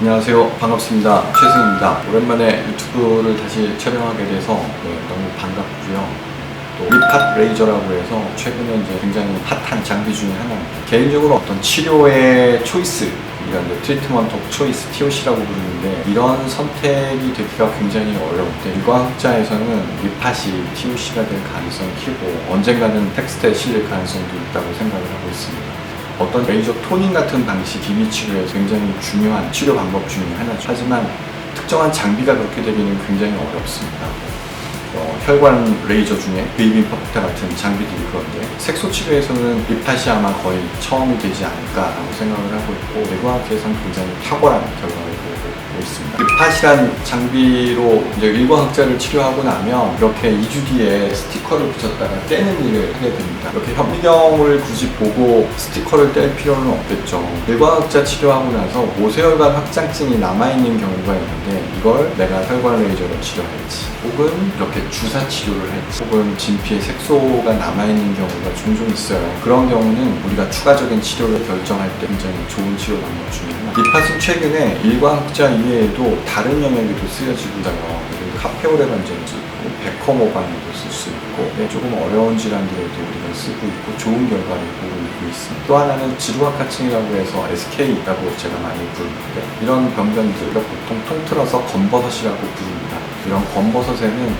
안녕하세요. 반갑습니다. 최승입니다. 오랜만에 유튜브를 다시 촬영하게 돼서 너무 반갑고요. 또 리팟 레이저라고 해서 최근에 이제 굉장히 핫한 장비 중에 하나입니다. 개인적으로 어떤 치료의 초이스, 우리가 이제 트리트먼트 오브 초이스, TOC라고 부르는데, 이런 선택이 되기가 굉장히 어려울 때 일과학자에서는 리팟이 TOC가 될 가능성이 크고 언젠가는 텍스트에 실릴 가능성도 있다고 생각을 하고 있습니다. 어떤 레이저 토닝 같은 방식, 기미 치료에서 굉장히 중요한 치료 방법 중에 하나죠. 하지만 특정한 장비가 그렇게 되기는 굉장히 어렵습니다. 혈관 레이저 중에 베이비 퍼펙터 같은 장비들이 그런데, 색소 치료에서는 리팟이 아마 거의 처음이 되지 않을까라고 생각을 하고 있고, 내과학계에서는 굉장히 탁월한 결과를 보고 있습니다. 리팟이란 장비로 이제 일과학자를 치료하고 나면 이렇게 2주 뒤에 스티커를 붙였다가 떼는 일을 하게 됩니다. 이렇게 현미경을 굳이 보고 스티커를 뗄 필요는 없겠죠. 일과학자 치료하고 나서 모세혈관 확장증이 남아있는 경우가 있는데, 이걸 내가 혈관 레이저로 치료할지, 혹은 이렇게 주사 치료를 할지, 혹은 진피에 색소가 남아있는 경우가 종종 있어요. 그런 경우는 우리가 추가적인 치료를 결정할 때 굉장히 좋은 치료 방법 중에 하나. 리팟은 최근에 일과학자 이외에도 다른 영역에도 쓰여지고 있어요. 카페오레반제도 있고, 베커모반에도 쓸 수 있고, 조금 어려운 질환들에도 우리가 쓰고 있고 좋은 결과를 보고 있습니다. 또 하나는 지루각화증이라고 해서 SK라고 제가 많이 부르는데, 이런 병변들을 보통 통틀어서 검버섯이라고 부릅니다. 이런 검버섯에는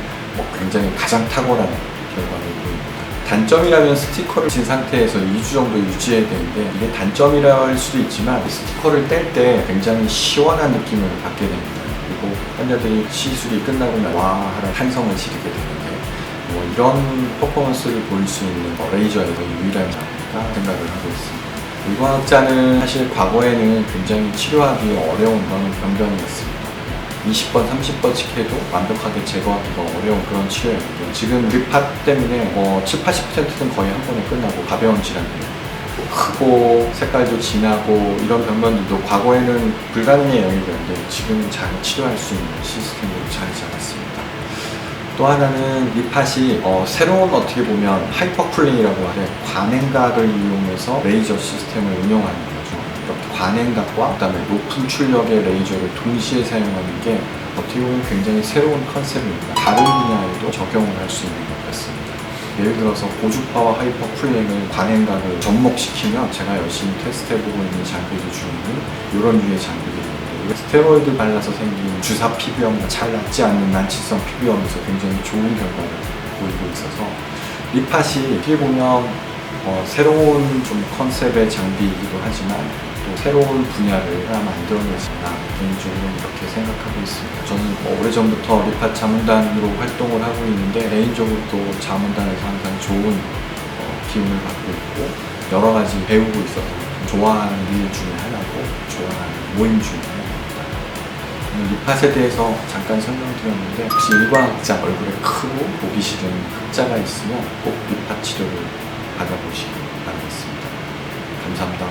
굉장히 가장 탁월한 결과를 보입니다. 단점이라면 스티커를 진 상태에서 2주 정도 유지해야 되는데, 이게 단점이라 할 수도 있지만 스티커를 뗄 때 굉장히 시원한 느낌을 받게 됩니다. 그리고 환자들이 시술이 끝나고 나서 와 하는 한성을 지르게 되는데, 이런 퍼포먼스를 보일 수 있는 레이저에서 유일한 장비가 생각을 하고 있습니다. 일과학자는 사실 과거에는 굉장히 치료하기 어려운 그런 병변이 있습니다. 20번, 30번씩 해도 완벽하게 제거하기가 어려운 그런 치료였는데, 지금 리팟 때문에 7, 80%는 거의 한 번에 끝나고, 가벼운 질환들, 크고 색깔도 진하고 이런 병변들도 과거에는 불가능의 영역이었는데 지금은 잘 치료할 수 있는 시스템으로 잘 잡았습니다. 또 하나는 리팟이 새로운, 어떻게 보면 하이퍼쿨링이라고 하는 관행각을 이용해서 레이저 시스템을 운영하는 거죠. 이렇게 관행각과 그다음에 높은 출력의 레이저를 동시에 사용하는 게 어떻게 보면 굉장히 새로운 컨셉입니다. 다른 분야에도 적용을 할 수 있는 것 같습니다. 예를 들어서 고주파와 하이퍼쿨링을 관행각을 접목시키면 제가 열심히 테스트해보고 있는 장비들 중에는 이런 류의 장비들이 있는데, 스테로이드 발라서 생긴 주사 피부염, 잘 낫지 않는 난치성 피부염에서 굉장히 좋은 결과를 보이고 있어서, 리팟이 어떻게 보면 새로운 좀 컨셉의 장비이기도 하지만 또 새로운 분야를 하나 만들어내신다, 개인적으로 이렇게 생각하고 있습니다. 저는 오래전부터 리팟 자문단으로 활동을 하고 있는데, 개인적으로 또 자문단에서 항상 좋은 기운을 받고 있고 여러 가지 배우고 있어서 좋아하는 일 중에 하나고 좋아하는 모임 중에 하나입니다. 오늘 리팟에 대해서 잠깐 설명드렸는데, 혹시 일과학자 얼굴에 크고 보기 싫은 흑자가 있으면 꼭 리팟 치료를 받아보시기 바라겠습니다. 감사합니다.